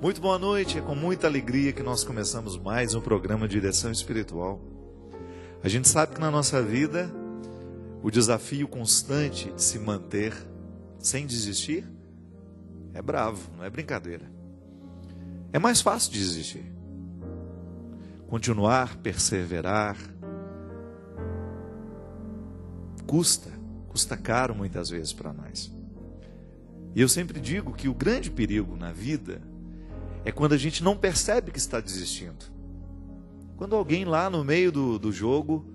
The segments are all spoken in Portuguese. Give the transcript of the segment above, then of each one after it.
Muito boa noite, é com muita alegria que nós começamos mais um programa de direção espiritual. A gente sabe que na nossa vida, o desafio constante de se manter sem desistir é bravo, não é brincadeira. É mais fácil de desistir. Continuar, perseverar, custa caro muitas vezes para nós. E eu sempre digo que o grande perigo na vida é quando a gente não percebe que está desistindo. Quando alguém lá no meio do jogo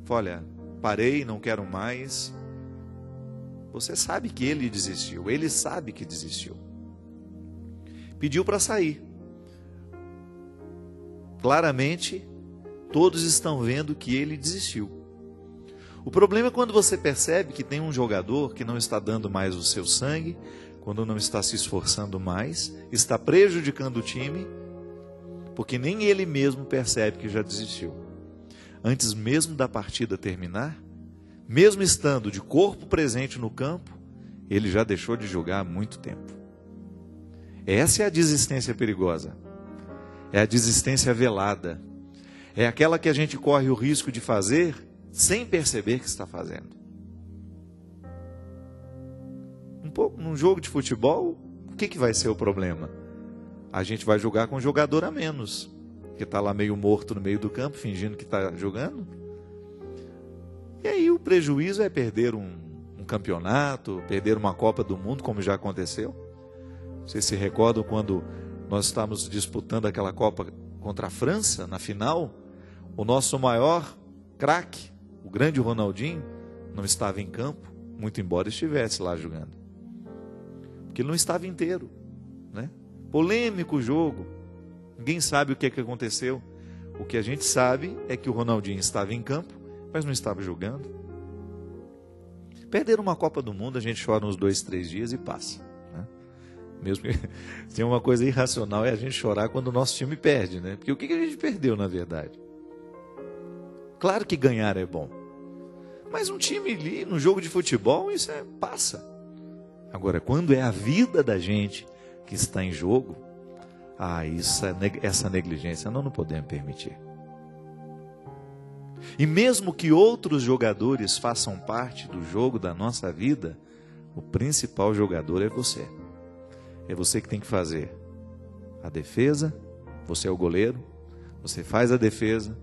fala, olha, parei, não quero mais. Você sabe que ele desistiu, ele sabe que desistiu. Pediu para sair. Claramente, todos estão vendo que ele desistiu. O problema é quando você percebe que tem um jogador que não está dando mais o seu sangue, quando não está se esforçando mais, está prejudicando o time, porque nem ele mesmo percebe que já desistiu. Antes mesmo da partida terminar, mesmo estando de corpo presente no campo, ele já deixou de jogar há muito tempo. Essa é a desistência perigosa. É a desistência velada. É aquela que a gente corre o risco de fazer sem perceber que está fazendo. Num jogo de futebol, o que vai ser o problema? A gente vai jogar com um jogador a menos, que está lá meio morto no meio do campo, fingindo que está jogando. E aí o prejuízo é perder um campeonato, perder uma Copa do Mundo, como já aconteceu. Vocês se recordam quando nós estávamos disputando aquela Copa contra a França, na final? O nosso maior craque, o grande Ronaldinho, não estava em campo, muito embora estivesse lá jogando. Porque ele não estava inteiro, né? Polêmico o jogo, ninguém sabe o que aconteceu. O que a gente sabe é que o Ronaldinho estava em campo, mas não estava jogando. Perder uma Copa do Mundo, a gente chora uns 2, 3 dias e passa, né? Mesmo que tem uma coisa irracional, é a gente chorar quando o nosso time perde, né? Porque o que a gente perdeu na verdade? Claro que ganhar é bom, mas um time ali no jogo de futebol, isso passa. Agora, quando é a vida da gente que está em jogo, essa negligência nós não podemos permitir. E mesmo que outros jogadores façam parte do jogo da nossa vida, o principal jogador é você. É você que tem que fazer a defesa, você é o goleiro, você faz a defesa,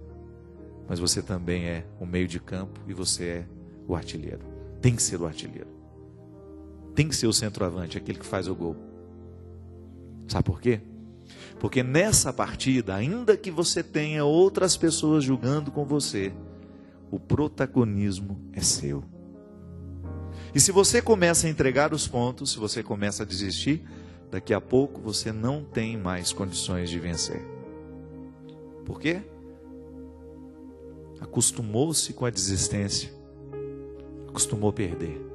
mas você também é o meio de campo e você é o artilheiro. Tem que ser o artilheiro. Tem que ser o centroavante, aquele que faz o gol. Sabe por quê? Porque nessa partida, ainda que você tenha outras pessoas jogando com você, o protagonismo é seu. E se você começa a entregar os pontos, se você começa a desistir, daqui a pouco você não tem mais condições de vencer. Por quê? Acostumou-se com a desistência, acostumou a perder.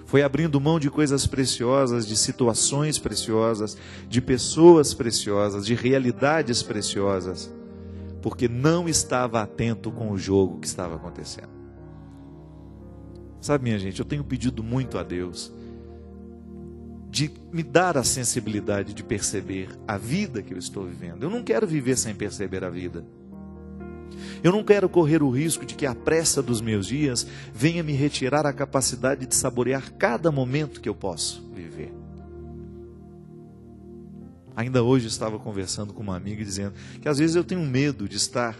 Foi abrindo mão de coisas preciosas, de situações preciosas, de pessoas preciosas, de realidades preciosas, porque não estava atento com o jogo que estava acontecendo. Sabe, minha gente, eu tenho pedido muito a Deus de me dar a sensibilidade de perceber a vida que eu estou vivendo. Eu não quero viver sem perceber a vida. Eu não quero correr o risco de que a pressa dos meus dias venha me retirar a capacidade de saborear cada momento que eu posso viver. Ainda hoje estava conversando com uma amiga dizendo que às vezes eu tenho medo de estar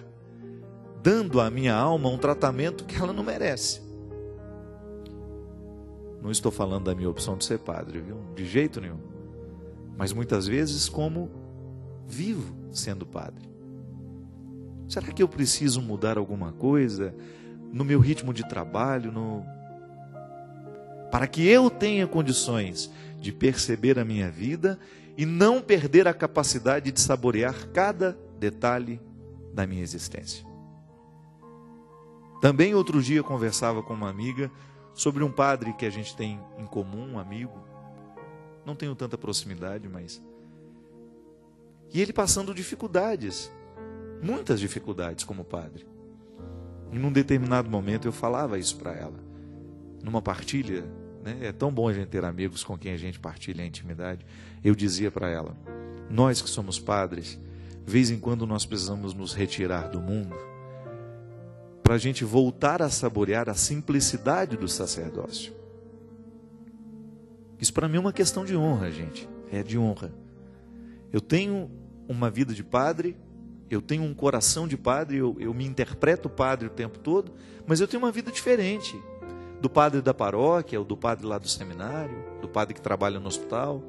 dando à minha alma um tratamento que ela não merece. Não estou falando da minha opção de ser padre, viu? De jeito nenhum. Mas muitas vezes como vivo sendo padre. Será que eu preciso mudar alguma coisa no meu ritmo de trabalho, para que eu tenha condições de perceber a minha vida e não perder a capacidade de saborear cada detalhe da minha existência? Também outro dia eu conversava com uma amiga sobre um padre que a gente tem em comum, um amigo. Não tenho tanta proximidade, mas... E ele passando dificuldades. Muitas dificuldades como padre. E num determinado momento eu falava isso para ela. Numa partilha, né? É tão bom a gente ter amigos com quem a gente partilha a intimidade. Eu dizia para ela: nós que somos padres, de vez em quando nós precisamos nos retirar do mundo, para a gente voltar a saborear a simplicidade do sacerdócio. Isso para mim é uma questão de honra, gente. É de honra. Eu tenho uma vida de padre, eu tenho um coração de padre, eu me interpreto padre o tempo todo, mas eu tenho uma vida diferente do padre da paróquia, ou do padre lá do seminário, do padre que trabalha no hospital.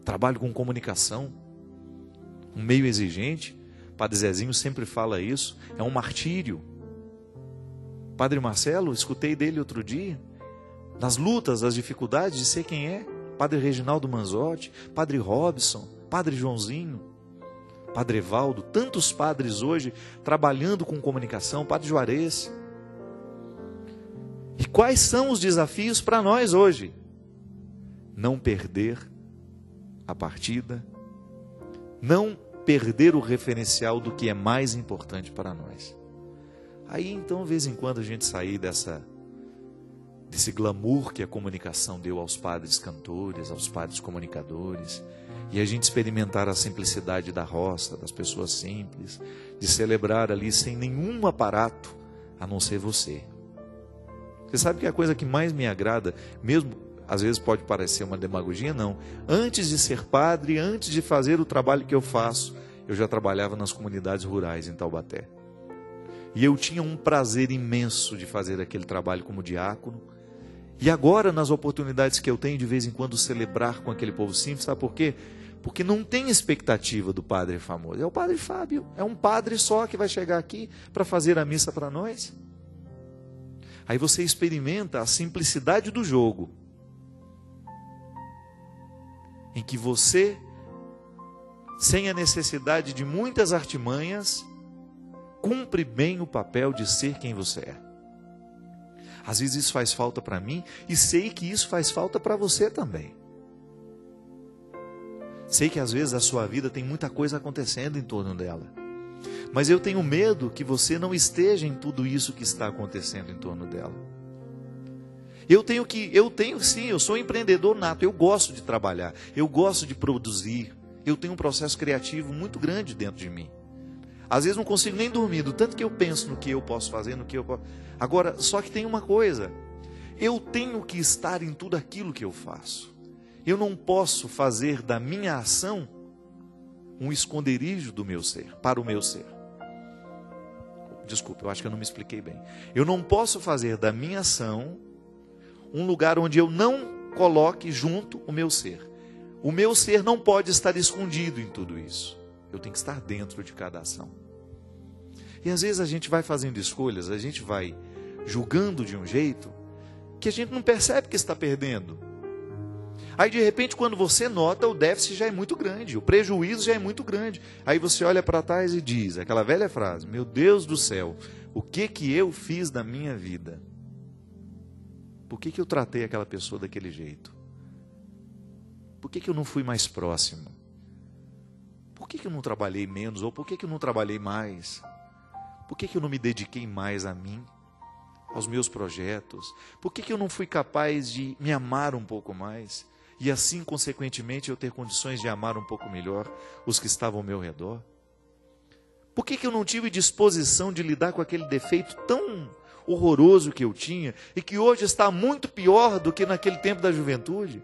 Trabalho com comunicação, um meio exigente. Padre Zezinho sempre fala isso, é um martírio. Padre Marcelo, escutei dele outro dia, nas lutas, as dificuldades de ser quem é. Padre Reginaldo Manzotti, Padre Robson, Padre Joãozinho, Padre Evaldo, tantos padres hoje trabalhando com comunicação, Padre Juarez. E quais são os desafios para nós hoje? Não perder a partida, não perder o referencial do que é mais importante para nós. Aí então, de vez em quando, a gente sair desse glamour que a comunicação deu aos padres cantores, aos padres comunicadores, e a gente experimentar a simplicidade da roça, das pessoas simples, de celebrar ali sem nenhum aparato, a não ser você. Você sabe que a coisa que mais me agrada, mesmo às vezes pode parecer uma demagogia, não. Antes de ser padre, antes de fazer o trabalho que eu faço, eu já trabalhava nas comunidades rurais em Taubaté. E eu tinha um prazer imenso de fazer aquele trabalho como diácono. E agora, nas oportunidades que eu tenho, de vez em quando, celebrar com aquele povo simples, sabe por quê? Porque não tem expectativa do padre famoso. É o padre Fábio, é um padre só que vai chegar aqui para fazer a missa para nós. Aí você experimenta a simplicidade do jogo, em que você, sem a necessidade de muitas artimanhas, cumpre bem o papel de ser quem você é. Às vezes isso faz falta para mim, e sei que isso faz falta para você também. Sei que às vezes a sua vida tem muita coisa acontecendo em torno dela, mas eu tenho medo que você não esteja em tudo isso que está acontecendo em torno dela. Sim, eu sou empreendedor nato, eu gosto de trabalhar, eu gosto de produzir, eu tenho um processo criativo muito grande dentro de mim. Às vezes não consigo nem dormir, do tanto que eu penso no que eu posso fazer, no que eu posso... Agora, só que tem uma coisa, eu tenho que estar em tudo aquilo que eu faço. Eu não posso fazer da minha ação um esconderijo do meu ser, para o meu ser. Desculpa, eu acho que eu não me expliquei bem. Eu não posso fazer da minha ação um lugar onde eu não coloque junto o meu ser. O meu ser não pode estar escondido em tudo isso. Eu tenho que estar dentro de cada ação. E às vezes a gente vai fazendo escolhas, a gente vai julgando de um jeito que a gente não percebe que está perdendo. Aí de repente, quando você nota, o déficit já é muito grande, o prejuízo já é muito grande. Aí você olha para trás e diz, aquela velha frase: meu Deus do céu, o que eu fiz da minha vida? Por que eu tratei aquela pessoa daquele jeito? Por que eu não fui mais próximo? Por que eu não trabalhei menos? Ou por que eu não trabalhei mais? Por que eu não me dediquei mais a mim, aos meus projetos? Por que eu não fui capaz de me amar um pouco mais? E assim, consequentemente, eu ter condições de amar um pouco melhor os que estavam ao meu redor? Por que eu não tive disposição de lidar com aquele defeito tão horroroso que eu tinha e que hoje está muito pior do que naquele tempo da juventude?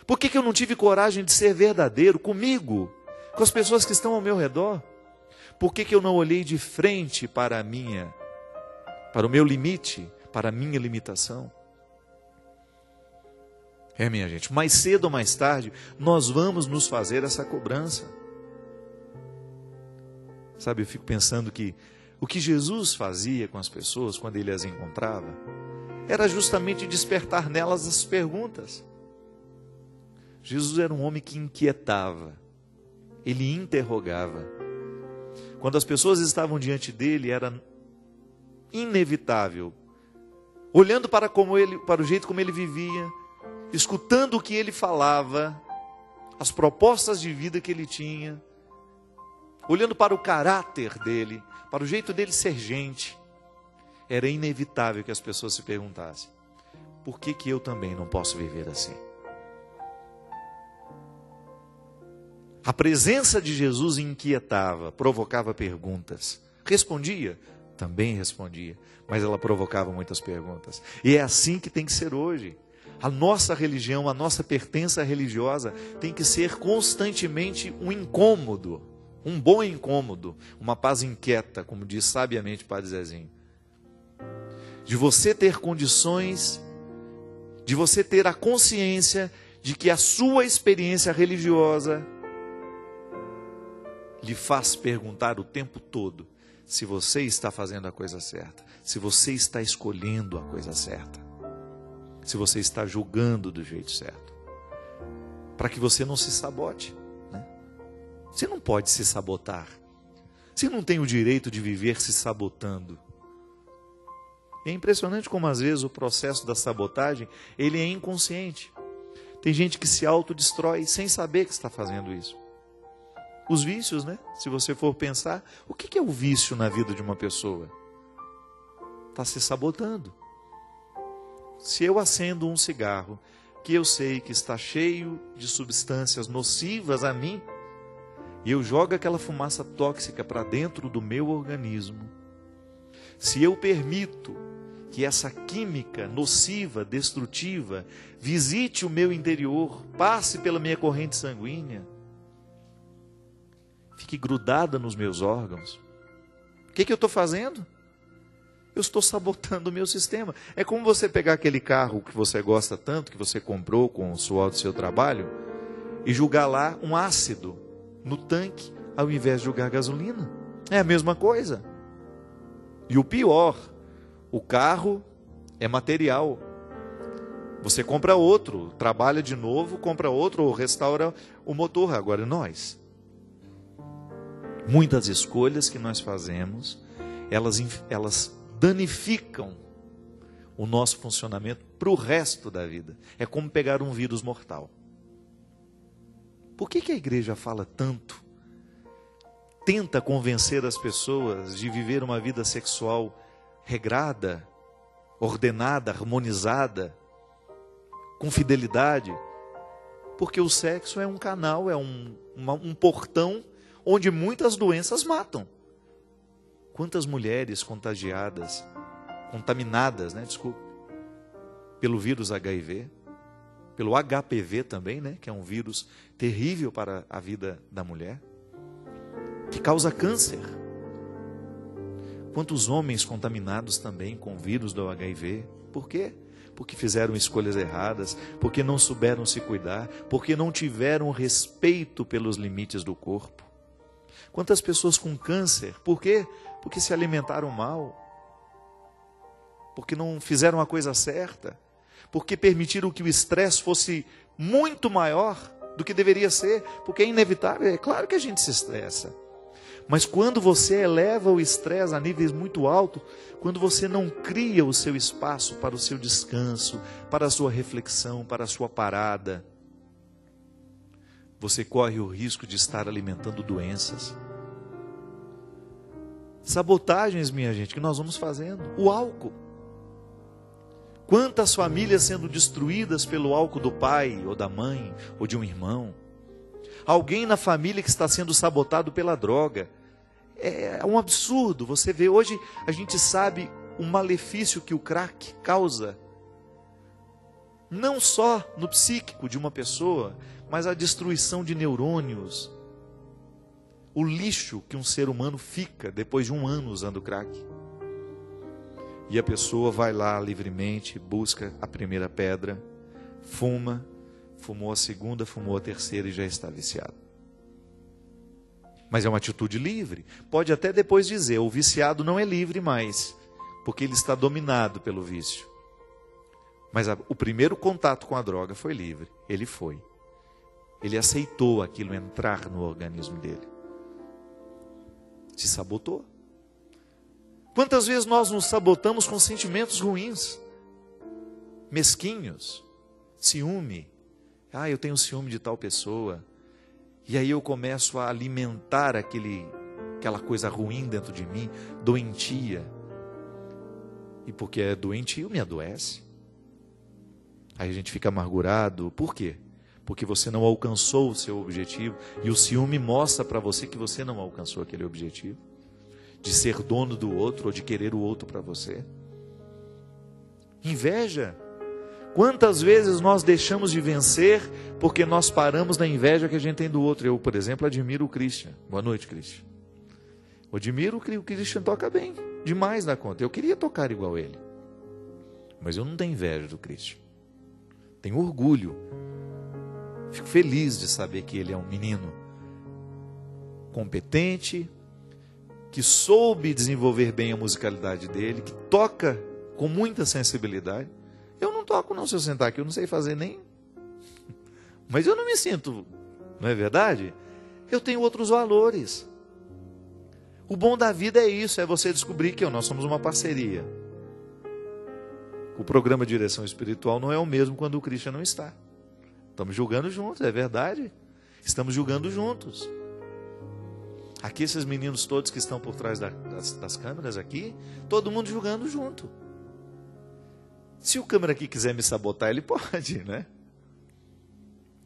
Por que eu não tive coragem de ser verdadeiro comigo, com as pessoas que estão ao meu redor? Por que eu não olhei de frente para o meu limite, para a minha limitação? Minha gente, mais cedo ou mais tarde, nós vamos nos fazer essa cobrança. Sabe, eu fico pensando que o que Jesus fazia com as pessoas, quando ele as encontrava, era justamente despertar nelas as perguntas. Jesus era um homem que inquietava, ele interrogava. Quando as pessoas estavam diante dele, era inevitável, olhando para o jeito como ele vivia, escutando o que ele falava, as propostas de vida que ele tinha, olhando para o caráter dele, para o jeito dele ser gente, era inevitável que as pessoas se perguntassem: por que eu também não posso viver assim? A presença de Jesus inquietava, provocava perguntas. Respondia? Também respondia, mas ela provocava muitas perguntas. E é assim que tem que ser hoje. A nossa religião, a nossa pertença religiosa tem que ser constantemente um incômodo, um bom incômodo, uma paz inquieta, como diz sabiamente o Padre Zezinho. De você ter condições, de você ter a consciência de que a sua experiência religiosa lhe faz perguntar o tempo todo se você está fazendo a coisa certa, se você está escolhendo a coisa certa, se você está julgando do jeito certo, para que você não se sabote, né? Você não pode se sabotar, você não tem o direito de viver se sabotando. É impressionante como às vezes o processo da sabotagem, ele é inconsciente. Tem gente que se autodestrói sem saber que está fazendo isso. Os vícios, né? Se você for pensar, o que é o vício na vida de uma pessoa? Está se sabotando. Se eu acendo um cigarro, que eu sei que está cheio de substâncias nocivas a mim, e eu jogo aquela fumaça tóxica para dentro do meu organismo, se eu permito que essa química nociva, destrutiva, visite o meu interior, passe pela minha corrente sanguínea, fique grudada nos meus órgãos, o que eu estou fazendo? Eu estou sabotando o meu sistema. É como você pegar aquele carro que você gosta tanto, que você comprou com o suor do seu trabalho, e jogar lá um ácido no tanque, ao invés de jogar gasolina. É a mesma coisa. E o pior, o carro é material. Você compra outro, trabalha de novo, compra outro, ou restaura o motor. Agora nós, muitas escolhas que nós fazemos, elas danificam o nosso funcionamento para o resto da vida. É como pegar um vírus mortal. Por que a igreja fala tanto? Tenta convencer as pessoas de viver uma vida sexual regrada, ordenada, harmonizada, com fidelidade? Porque o sexo é um canal, é um portão onde muitas doenças matam. Quantas mulheres contaminadas, pelo vírus HIV, pelo HPV também, que é um vírus terrível para a vida da mulher, que causa câncer. Quantos homens contaminados também com o vírus do HIV? Por quê? Porque fizeram escolhas erradas, porque não souberam se cuidar, porque não tiveram respeito pelos limites do corpo. Quantas pessoas com câncer? Por quê? Porque se alimentaram mal, porque não fizeram a coisa certa, porque permitiram que o estresse fosse muito maior do que deveria ser, porque é inevitável, é claro que a gente se estressa. Mas quando você eleva o estresse a níveis muito altos, quando você não cria o seu espaço para o seu descanso, para a sua reflexão, para a sua parada, você corre o risco de estar alimentando doenças. Sabotagens, minha gente, que nós vamos fazendo. O álcool. Quantas famílias sendo destruídas pelo álcool do pai, ou da mãe, ou de um irmão. Alguém na família que está sendo sabotado pela droga. É um absurdo. Você vê, hoje a gente sabe o malefício que o crack causa. Não só no psíquico de uma pessoa, mas a destruição de neurônios. O lixo que um ser humano fica depois de 1 ano usando crack. E a pessoa vai lá livremente, busca a primeira pedra, fumou a segunda, fumou a terceira e já está viciado. Mas é uma atitude livre. Pode até depois dizer, o viciado não é livre mais, porque ele está dominado pelo vício. Mas o primeiro contato com a droga foi livre. Ele foi. Ele aceitou aquilo entrar no organismo dele. Se sabotou. Quantas vezes nós nos sabotamos com sentimentos ruins, mesquinhos, ciúme. Eu tenho ciúme de tal pessoa. E aí eu começo a alimentar aquela coisa ruim dentro de mim, doentia. E porque é doentio, me adoece. Aí a gente fica amargurado. Por quê? porque você não alcançou o seu objetivo, e o ciúme mostra para você que você não alcançou aquele objetivo, de ser dono do outro, ou de querer o outro para você. Inveja. Quantas vezes nós deixamos de vencer, porque nós paramos na inveja que a gente tem do outro. Eu, por exemplo, admiro o Christian. Boa noite, Christian. Eu admiro que o Christian toca bem, demais na conta. Eu queria tocar igual ele, mas eu não tenho inveja do Christian. Tenho orgulho. Fico feliz de saber que ele é um menino competente, que soube desenvolver bem a musicalidade dele, que toca com muita sensibilidade. Eu não toco não, se eu sentar aqui, eu não sei fazer nem... Mas eu não me sinto, não é verdade? Eu tenho outros valores. O bom da vida é isso, é você descobrir que nós somos uma parceria. O programa Direção Espiritual não é o mesmo quando o Christian não está. Estamos julgando juntos, é verdade. Estamos julgando juntos. Aqui esses meninos todos que estão por trás das câmeras aqui, todo mundo julgando junto. Se o câmera aqui quiser me sabotar, ele pode, né?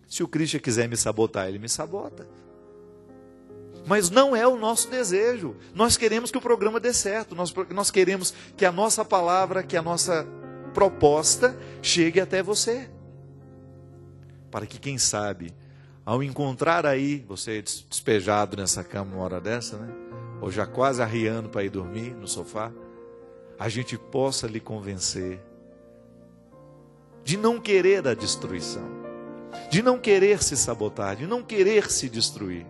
Se o Christian quiser me sabotar, ele me sabota. Mas não é o nosso desejo. Nós queremos que o programa dê certo. Nós queremos que a nossa palavra, que a nossa proposta chegue até você. Para que, quem sabe, ao encontrar aí, você despejado nessa cama uma hora dessa, né? Ou já quase arriando para ir dormir no sofá, a gente possa lhe convencer de não querer a destruição, de não querer se sabotar, de não querer se destruir,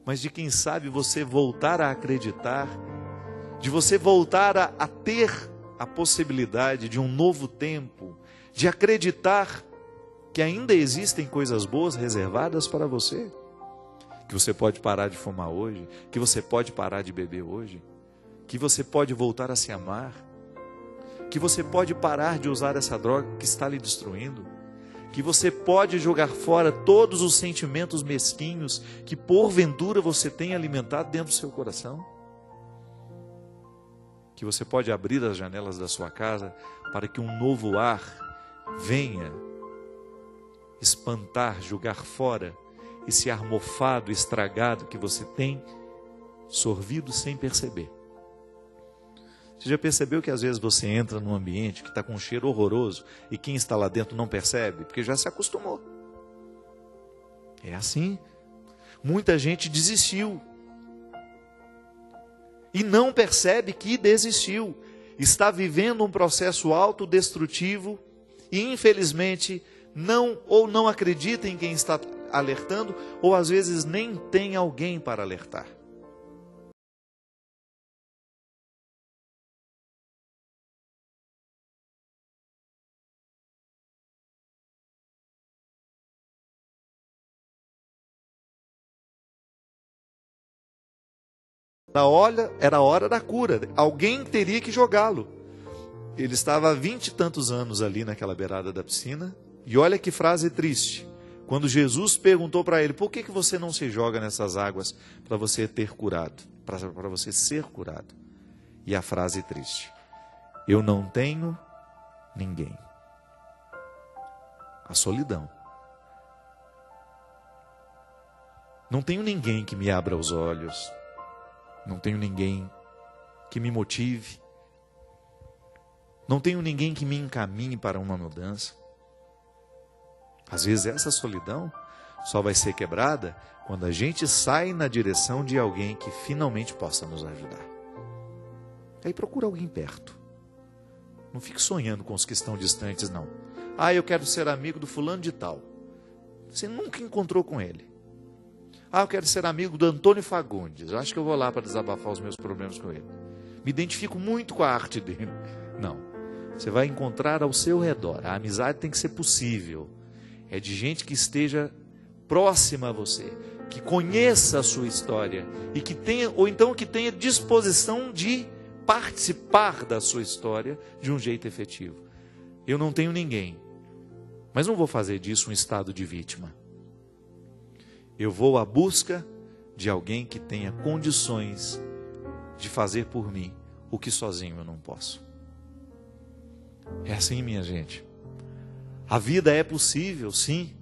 mas de, quem sabe, você voltar a acreditar, de você voltar a ter a possibilidade de um novo tempo, de acreditar que ainda existem coisas boas reservadas para você, que você pode parar de fumar hoje, que você pode parar de beber hoje, que você pode voltar a se amar, que você pode parar de usar essa droga que está lhe destruindo, que você pode jogar fora todos os sentimentos mesquinhos que porventura você tem alimentado dentro do seu coração, que você pode abrir as janelas da sua casa para que um novo ar venha espantar, jogar fora esse ar mofado, estragado que você tem sorvido sem perceber. Você já percebeu que às vezes você entra num ambiente que está com um cheiro horroroso e quem está lá dentro não percebe? Porque já se acostumou. É assim. Muita gente desistiu e não percebe que desistiu. Está vivendo um processo autodestrutivo e, infelizmente, não acredita em quem está alertando, ou às vezes nem tem alguém para alertar. Era a hora da cura. Alguém teria que jogá-lo. Ele estava há 20 e tantos anos ali naquela beirada da piscina. E olha que frase triste. Quando Jesus perguntou para ele: por que você não se joga nessas águas para você ter curado? Para você ser curado. E a frase triste: eu não tenho ninguém. A solidão. Não tenho ninguém que me abra os olhos. Não tenho ninguém que me motive. Não tenho ninguém que me encaminhe para uma mudança. Às vezes essa solidão só vai ser quebrada quando a gente sai na direção de alguém que finalmente possa nos ajudar. Aí procura alguém perto. Não fique sonhando com os que estão distantes, não. Ah, eu quero ser amigo do fulano de tal. Você nunca encontrou com ele. Ah, eu quero ser amigo do Antônio Fagundes. Eu acho que eu vou lá para desabafar os meus problemas com ele. Me identifico muito com a arte dele. Não. Você vai encontrar ao seu redor. A amizade tem que ser possível. É de gente que esteja próxima a você, que conheça a sua história e que tenha, ou então que tenha disposição de participar da sua história de um jeito efetivo. Eu não tenho ninguém, mas não vou fazer disso um estado de vítima. Eu vou à busca de alguém que tenha condições de fazer por mim o que sozinho eu não posso. É assim, minha gente. A vida é possível, sim.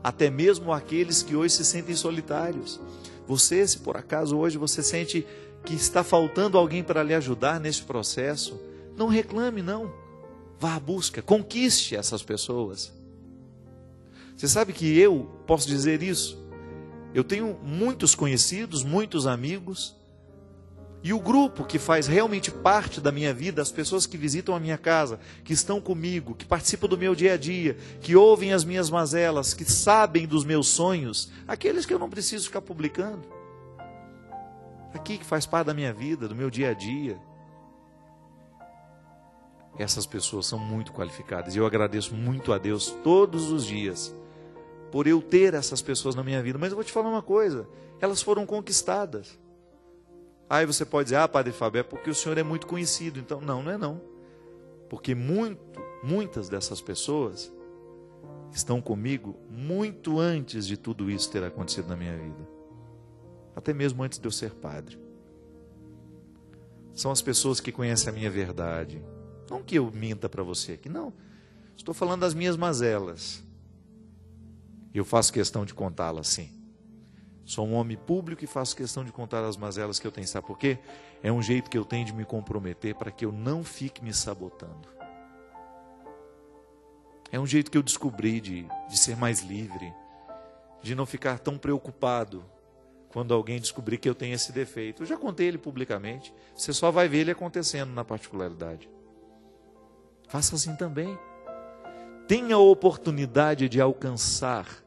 Até mesmo aqueles que hoje se sentem solitários. Você, se por acaso hoje você sente que está faltando alguém para lhe ajudar nesse processo, não reclame, não. Vá à busca, conquiste essas pessoas. Você sabe que eu posso dizer isso? Eu tenho muitos conhecidos, muitos amigos, e o grupo que faz realmente parte da minha vida, as pessoas que visitam a minha casa, que estão comigo, que participam do meu dia a dia, que ouvem as minhas mazelas, que sabem dos meus sonhos, aqueles que eu não preciso ficar publicando. Aqui que faz parte da minha vida, do meu dia a dia. Essas pessoas são muito qualificadas e eu agradeço muito a Deus todos os dias por eu ter essas pessoas na minha vida. Mas eu vou te falar uma coisa, elas foram conquistadas. Aí você pode dizer, Padre Fábio, é porque o senhor é muito conhecido. Então, não é não. Porque muitas dessas pessoas estão comigo muito antes de tudo isso ter acontecido na minha vida. Até mesmo antes de eu ser padre. São as pessoas que conhecem a minha verdade. Não que eu minta para você aqui, não. Estou falando das minhas mazelas. E eu faço questão de contá-las, sim. Sou um homem público e faço questão de contar as mazelas que eu tenho. Sabe por quê? É um jeito que eu tenho de me comprometer para que eu não fique me sabotando. É um jeito que eu descobri de ser mais livre, de não ficar tão preocupado quando alguém descobrir que eu tenho esse defeito. Eu já contei ele publicamente, você só vai ver ele acontecendo na particularidade. Faça assim também. Tenha a oportunidade de alcançar,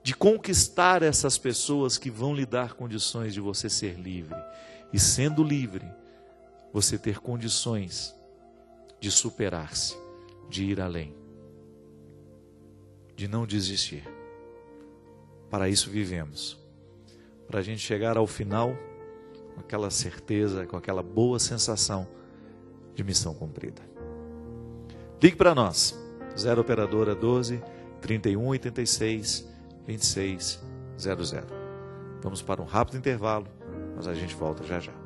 de conquistar essas pessoas que vão lhe dar condições de você ser livre. E sendo livre, você ter condições de superar-se, de ir além, de não desistir. Para isso vivemos. Para a gente chegar ao final com aquela certeza, com aquela boa sensação de missão cumprida. Ligue para nós, 0 operadora 12 31 86 26 00. Vamos para um rápido intervalo, mas a gente volta já já.